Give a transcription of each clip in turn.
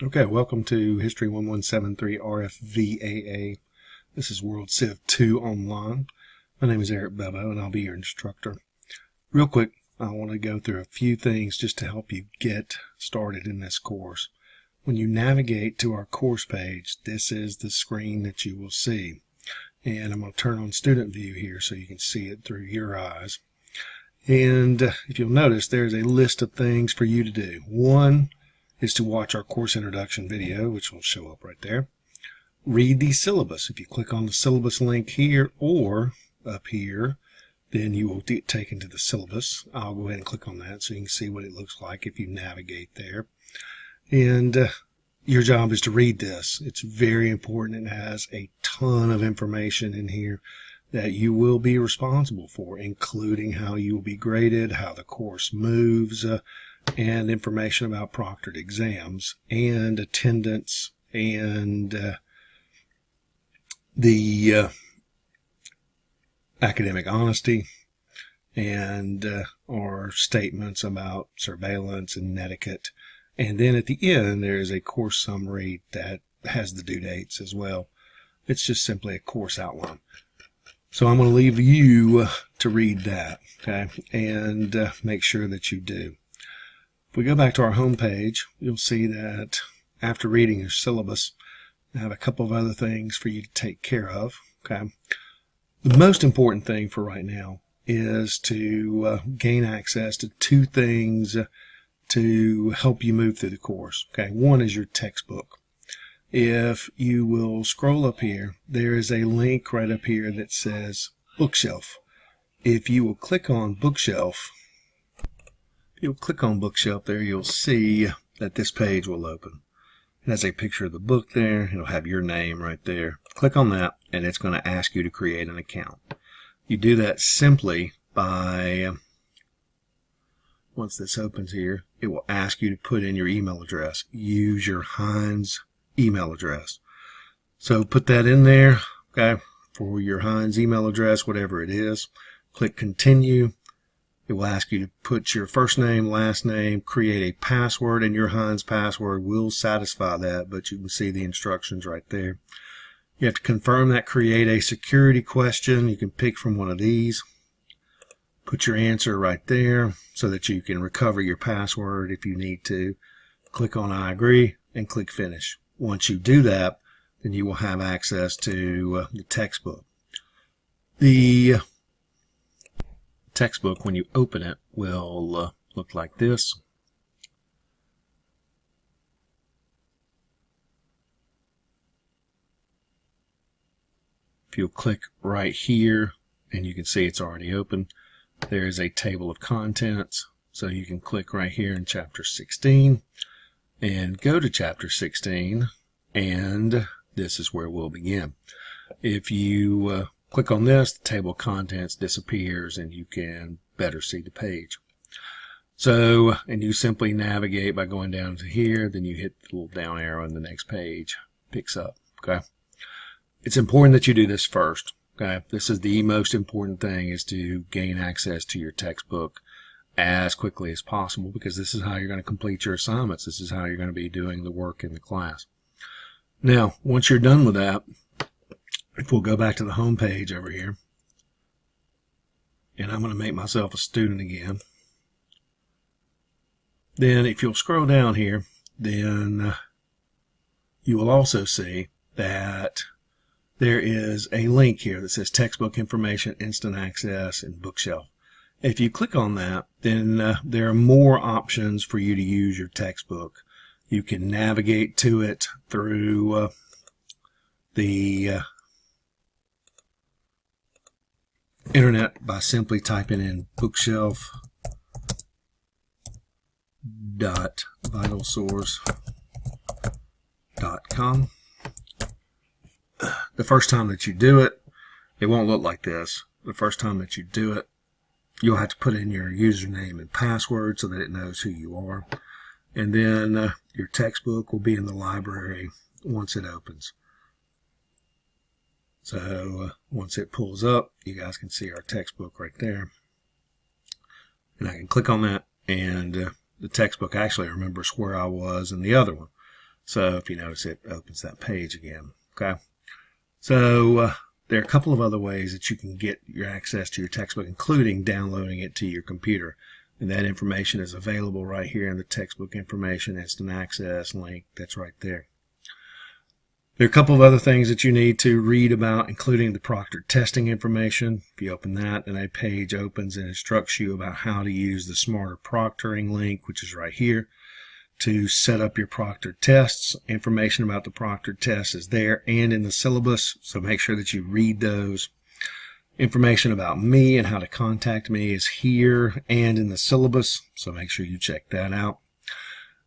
Okay, welcome to History 1173 RFVAA. This is World Civ 2 Online. My name is Eric Bevo, and I'll be your instructor. Real quick, I want to go through a few things just to help you get started in this course. When you navigate to our course page, this is the screen that you will see. And I'm going to turn on student view here so you can see it through your eyes. And if you'll notice, there's a list of things for you to do. One is to watch our course introduction video, which will show up right there. Read the syllabus. If you click on the syllabus link here or up here, then you will get taken to the syllabus. I'll go ahead and click on that so you can see what it looks like if you navigate there. And your job is to read this. It's very important. It has a ton of information in here that you will be responsible for, including how you will be graded, how the course moves, and information about proctored exams and attendance and the academic honesty and our statements about surveillance and netiquette. And then at the end, there is a course summary that has the due dates as well. It's just simply a course outline. So I'm going to leave you to read that, okay, and make sure that you do. If we go back to our home page, you'll see that after reading your syllabus, I have a couple of other things for you to take care of. Okay, the most important thing for right now is to gain access to two things to help you move through the course. Okay, one is your textbook. If you will scroll up here, there is a link right up here that says Bookshelf. If you will click on Bookshelf, there, you'll see that this page will open. It has a picture of the book there. It'll have your name right there. Click on that, and it's going to ask you to create an account. You do that simply by, once this opens here, it will ask you to put in your email address. Use your Heinz email address. So put that in there, okay, for your Heinz email address, whatever it is. Click Continue. It will ask you to put your first name, last name, create a password, and your Heinz password will satisfy that, but you can see the instructions right there. You have to confirm that, create a security question. You can pick from one of these. Put your answer right there so that you can recover your password if you need to. Click on I agree and click Finish. Once you do that, then you will have access to the textbook. The textbook, when you open it, will look like this. If you'll click right here, and you can see it's already open, there is a table of contents. So you can click right here in chapter 16 and go to chapter 16, and this is where we'll begin. If you click on this, the table of contents disappears and you can better see the page. So, and you simply navigate by going down to here, then you hit the little down arrow and the next page picks up. Okay. It's important that you do this first. Okay. This is the most important thing, is to gain access to your textbook as quickly as possible, because this is how you're going to complete your assignments. This is how you're going to be doing the work in the class. Now, once you're done with that, if we'll go back to the home page over here, and I'm going to make myself a student again, then if you'll scroll down here, then you will also see that there is a link here that says Textbook Information, Instant Access, and Bookshelf. If you click on that, then there are more options for you to use your textbook. You can navigate to it through the internet by simply typing in bookshelf.vitalsource.com. The first time that you do it, it won't look like this. The first time that you do it, you'll have to put in your username and password so that it knows who you are. And then your textbook will be in the library once it opens. So once it pulls up, you guys can see our textbook right there. And I can click on that, and the textbook actually remembers where I was in the other one. So if you notice, it opens that page again. Okay. So there are a couple of other ways that you can get your access to your textbook, including downloading it to your computer. And that information is available right here in the textbook information instant access link. That's right there. There are a couple of other things that you need to read about, including the proctored testing information. If you open that, and a page opens and instructs you about how to use the Smarter Proctoring link, which is right here, to set up your proctored tests. Information about the proctored tests is there and in the syllabus, so make sure that you read those. Information about me and how to contact me is here and in the syllabus, so make sure you check that out.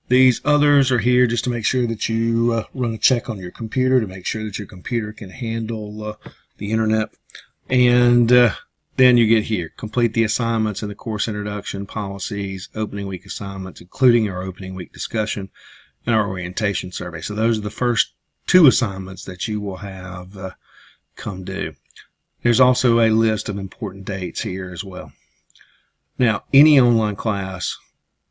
These others are here just to make sure that you run a check on your computer to make sure that your computer can handle the internet. And then you get here, complete the assignments in the course introduction, policies, opening week assignments, including our opening week discussion and our orientation survey. So those are the first 2 assignments that you will have come due. There's also a list of important dates here as well. Now, any online class,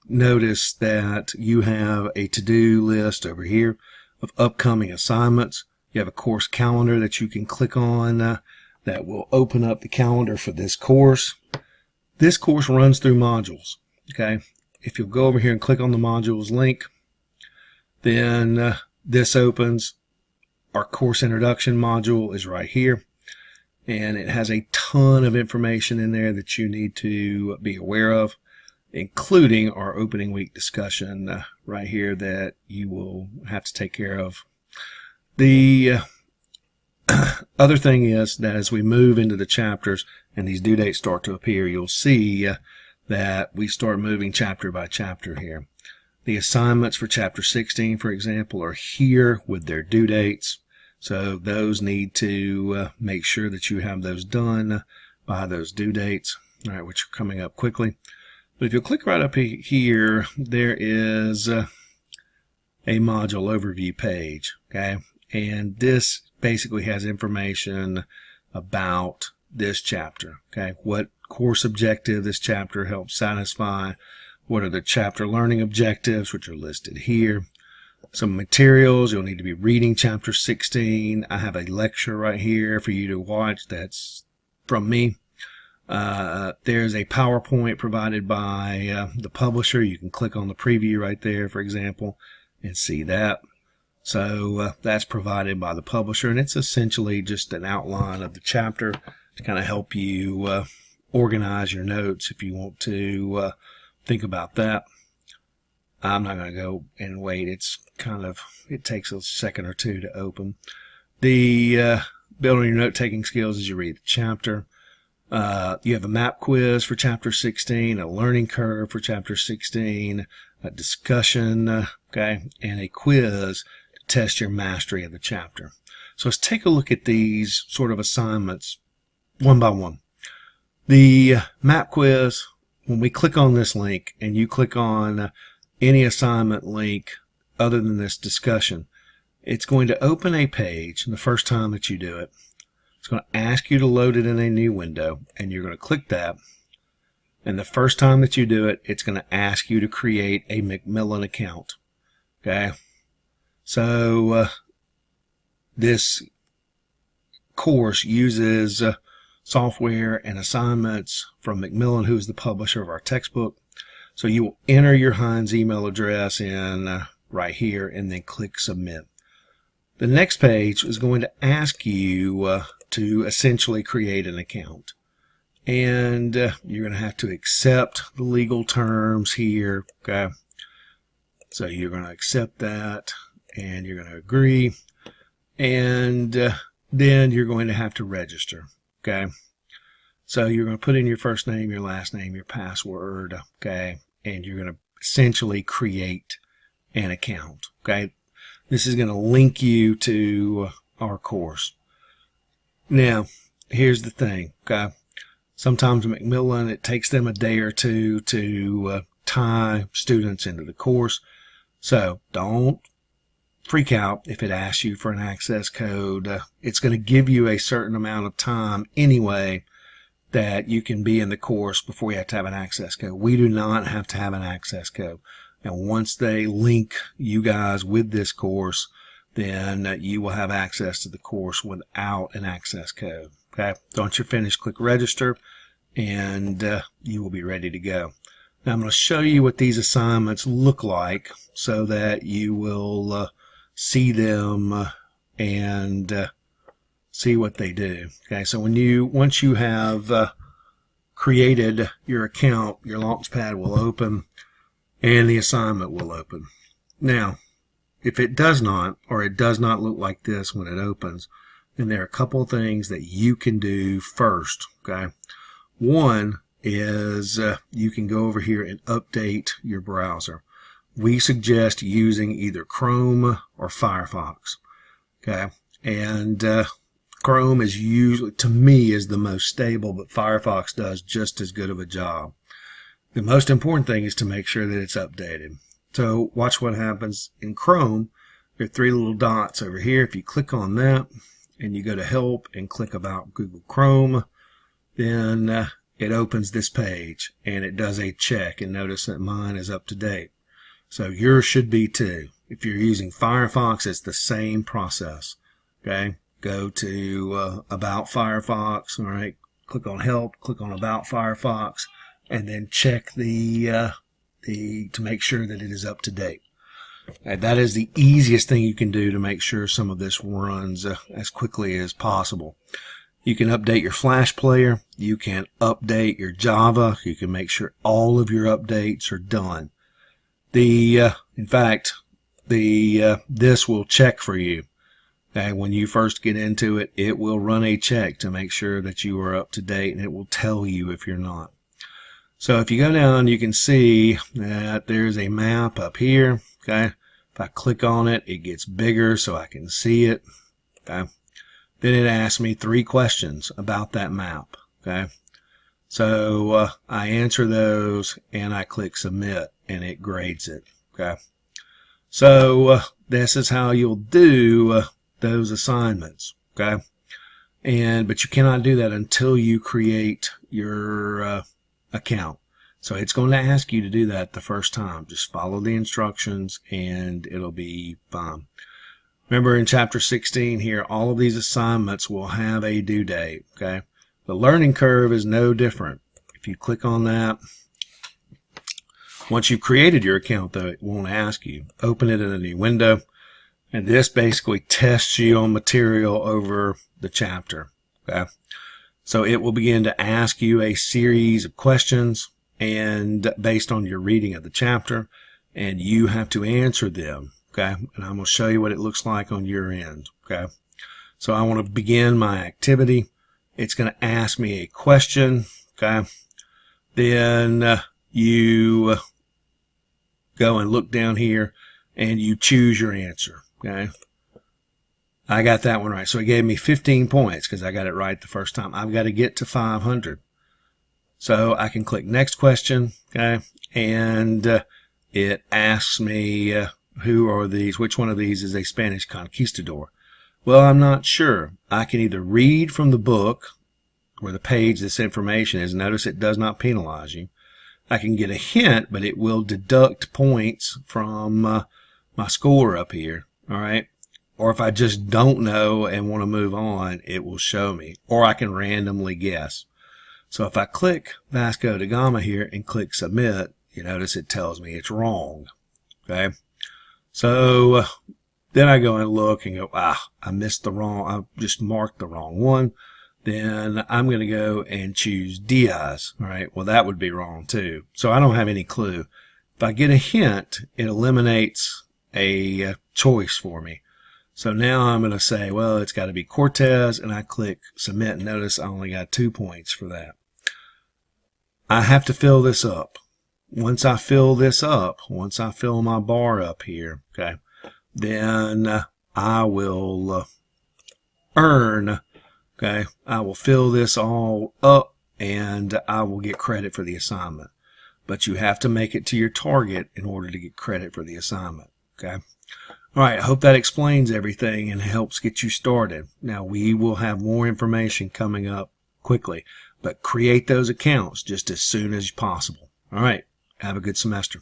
notice that you have a to-do list over here of upcoming assignments. You have a course calendar that you can click on that will open up the calendar for this course. This course runs through modules. Okay, if you'll go over here and click on the modules link, then this opens. Our course introduction module is right here, and it has a ton of information in there that you need to be aware of, including our opening week discussion right here that you will have to take care of. The other thing is that as we move into the chapters and these due dates start to appear, you'll see that we start moving chapter by chapter here. The assignments for chapter 16, for example, are here with their due dates. So those need to make sure that you have those done by those due dates, all right, which are coming up quickly. But if you'll click right up here, there is a module overview page, okay? And this basically has information about this chapter, okay? What course objective this chapter helps satisfy, what are the chapter learning objectives, which are listed here. Some materials, you'll need to be reading chapter 16. I have a lecture right here for you to watch that's from me. There's a PowerPoint provided by the publisher. You can click on the preview right there, for example, and see that. So that's provided by the publisher, and it's essentially just an outline of the chapter to kind of help you organize your notes if you want to think about that. I'm not going to go and wait. It takes a second or two to open. The building your note-taking skills as you read the chapter. You have a map quiz for chapter 16, a learning curve for chapter 16, a discussion, okay, and a quiz to test your mastery of the chapter. So let's take a look at these sort of assignments one by one. The map quiz, when we click on this link and you click on any assignment link other than this discussion, it's going to open a page the first time that you do it. It's going to ask you to load it in a new window, and you're going to click that. And the first time that you do it, it's going to ask you to create a Macmillan account. Okay? So this course uses software and assignments from Macmillan, who is the publisher of our textbook. So you will enter your Heinz email address in right here and then click submit. The next page is going to ask you to essentially create an account. And you're going to have to accept the legal terms here. Okay. So you're going to accept that and you're going to agree. And then you're going to have to register. Okay. So you're going to put in your first name, your last name, your password, okay, and you're going to essentially create an account, okay. This is going to link you to our course. Now, here's the thing, okay. Sometimes Macmillan, it takes them a day or two to tie students into the course. So don't freak out if it asks you for an access code. It's going to give you a certain amount of time anyway that you can be in the course before you have to have an access code. We do not have to have an access code. And once they link you guys with this course, then you will have access to the course without an access code. Okay, once you're finished, click register, and you will be ready to go. Now I'm going to show you what these assignments look like so that you will see them and see what they do. Okay, so once you have created your account, your Launchpad will open and the assignment will open. Now, if it does not, or it does not look like this when it opens, then there are a couple of things that you can do first. Okay, one is you can go over here and update your browser. We suggest using either Chrome or Firefox. Okay, and Chrome is usually, to me, is the most stable, but Firefox does just as good of a job. The most important thing is to make sure that it's updated. So watch what happens in Chrome. There are three little dots over here. If you click on that and you go to Help and click About Google Chrome, then it opens this page and it does a check, and notice that mine is up to date. So yours should be too. If you're using Firefox, it's the same process. Okay, go to About Firefox. All right, click on Help, click on About Firefox, and then check to make sure that it is up to date. And that is the easiest thing you can do to make sure some of this runs as quickly as possible. You can update your Flash player. You can update your Java. You can make sure all of your updates are done. In fact, this will check for you. Okay, when you first get into it, it will run a check to make sure that you are up to date, and it will tell you if you're not. So if you go down, you can see that there's a map up here. Okay, if I click on it, it gets bigger so I can see it. Okay, then it asks me 3 questions about that map. Okay, so I answer those and I click submit, and it grades it. Okay, so this is how you'll do those assignments. Okay, but you cannot do that until you create your account. So it's going to ask you to do that the first time. Just follow the instructions and it'll be fine. Remember, in chapter 16 here, all of these assignments will have a due date. Okay, the learning curve is no different. If you click on that, once you've created your account, though, it won't ask you. Open it in a new window, and this basically tests you on material over the chapter. Okay, so it will begin to ask you a series of questions, and based on your reading of the chapter, and you have to answer them. Okay, and I'm going to show you what it looks like on your end. Okay, so I want to begin my activity. It's going to ask me a question. Okay, then you go and look down here and you choose your answer. Okay, I got that one right. So it gave me 15 points because I got it right the first time. I've got to get to 500. So I can click next question. Okay, and it asks me who are these, which one of these is a Spanish conquistador? Well, I'm not sure. I can either read from the book where the page this information is. Notice it does not penalize you. I can get a hint, but it will deduct points from my score up here. All right. Or if I just don't know and want to move on, it will show me. Or I can randomly guess. So if I click Vasco da Gama here and click submit, you notice it tells me it's wrong. Okay. So then I go and look and go, I missed the wrong, I just marked the wrong one. Then I'm going to go and choose Diaz. All right. Well, that would be wrong too. So I don't have any clue. If I get a hint, it eliminates a choice for me. So now I'm going to say, well, it's got to be Cortez, and I click submit. And notice I only got 2 points for that. I have to fill this up. Once I fill this up, once I fill my bar up here, okay, then I will earn, okay, I will fill this all up and I will get credit for the assignment. But you have to make it to your target in order to get credit for the assignment, okay? All right, I hope that explains everything and helps get you started. Now, we will have more information coming up quickly, but create those accounts just as soon as possible. All right. Have a good semester.